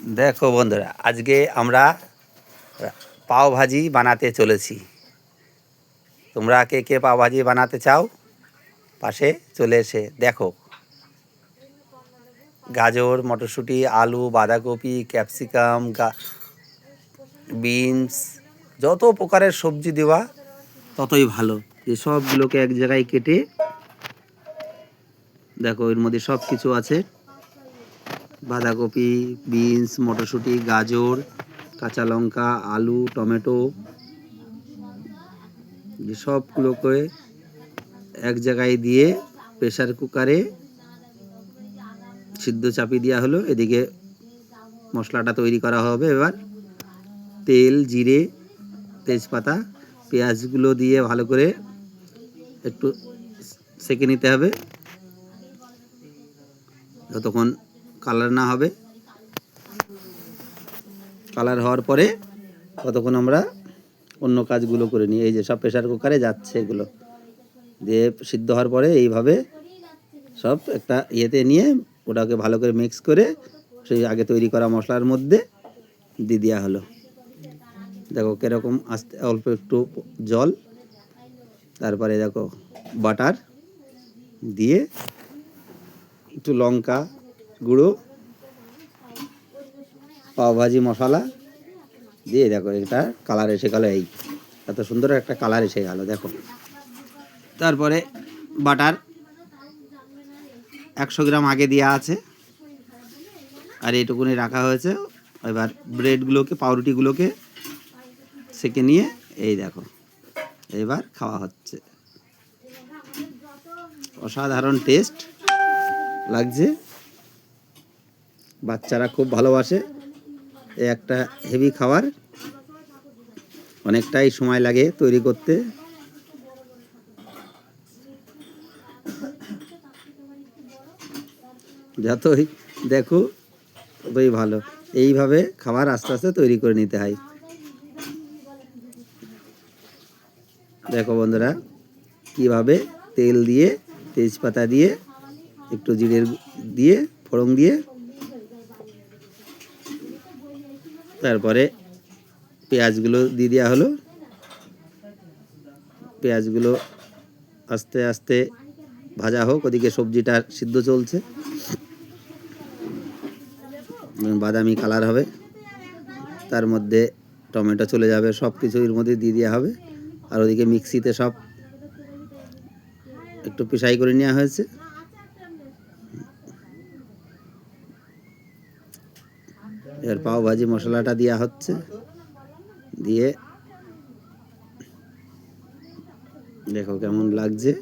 দেখো বন্ধুরা, আজকে আমরা পাও ভাজি বানাতে চলেছি। তোমরা কে কে পাও ভাজি বানাতে চাও পাশে চলে এসে দেখো। গাজর, মটরশুঁটি, আলু, বাঁধাকপি, ক্যাপসিকাম, বিনস, যত প্রকারের সবজি দেওয়া ততই ভালো। এই সবগুলোকে এক জায়গায় কেটে দেখো, এর মধ্যে সব কিছু আছে। বাঁধাকপি, বিনস, মটরশুঁটি, গাজর, কাঁচা লঙ্কা, আলু, টমেটো, সবগুলোকে এক জায়গায় দিয়ে প্রেসার কুকারে সিদ্ধ চাপিয়ে দেওয়া হলো। এদিকে মশলাটা তৈরি করা হবে। এবার তেল, জিরে, তেজপাতা, পেঁয়াজগুলো দিয়ে ভালো করে একটু সেঁকে নিতে হবে যতক্ষণ কালার না হবে। কালার হওয়ার পরে ততক্ষণ আমরা অন্য কাজগুলো করে নিই। এই যে সব প্রেসার কুকারে যাচ্ছে, এগুলো দিয়ে সিদ্ধ হওয়ার পরে এইভাবে সব একটা ইয়েতে নিয়ে ওটাকে ভালো করে মিক্স করে সেই আগে তৈরি করা মশলার মধ্যে দিয়ে দেওয়া হলো। দেখো কীরকম আস্তে অল্প একটু জল, তারপরে দেখো বাটার দিয়ে একটু লঙ্কা গুঁড়ো, পাওভাজি মশলা দিয়ে দেখো এটা কালার এসে গেল। এই এত সুন্দর একটা কালার এসে গেল দেখো। তারপরে বাটার 100 গ্রাম আগে দেওয়া আছে আর এইটুকুনি রাখা হয়েছে। এবার ব্রেডগুলোকে, পাউরুটিগুলোকে সেঁকে নিয়ে এই দেখো এবার খাওয়া হচ্ছে। অসাধারণ টেস্ট লাগছে, বাচ্চারা খুব ভালোবাসে। এই একটা হেভি খাবার, অনেকটাই সময় লাগে তৈরি করতে। যতই দেখো ততই ভালো। এইভাবে খাবার আস্তে আস্তে তৈরি করে নিতে হয়। দেখো বন্ধুরা কিভাবে তেল দিয়ে, তেজপাতা দিয়ে, একটু জিরে দিয়ে, ফোড়ন দিয়ে, তারপরে পেঁয়াজগুলো দিয়ে দেওয়া হলো। পেঁয়াজগুলো আস্তে আস্তে ভাজা হোক, ওদিকে সবজিটা সিদ্ধ চলছে, বাদামি কালার হবে। তার মধ্যে টমেটো চলে যাবে, সব কিছু এর মধ্যে দিয়ে দেওয়া হবে। আর ওদিকে মিক্সিতে সব একটু পিসাই করে নেওয়া হয়েছে। এর পাও ভাজি মশলাটা দেওয়া হচ্ছে, দিয়ে দেখো কেমন লাগছে।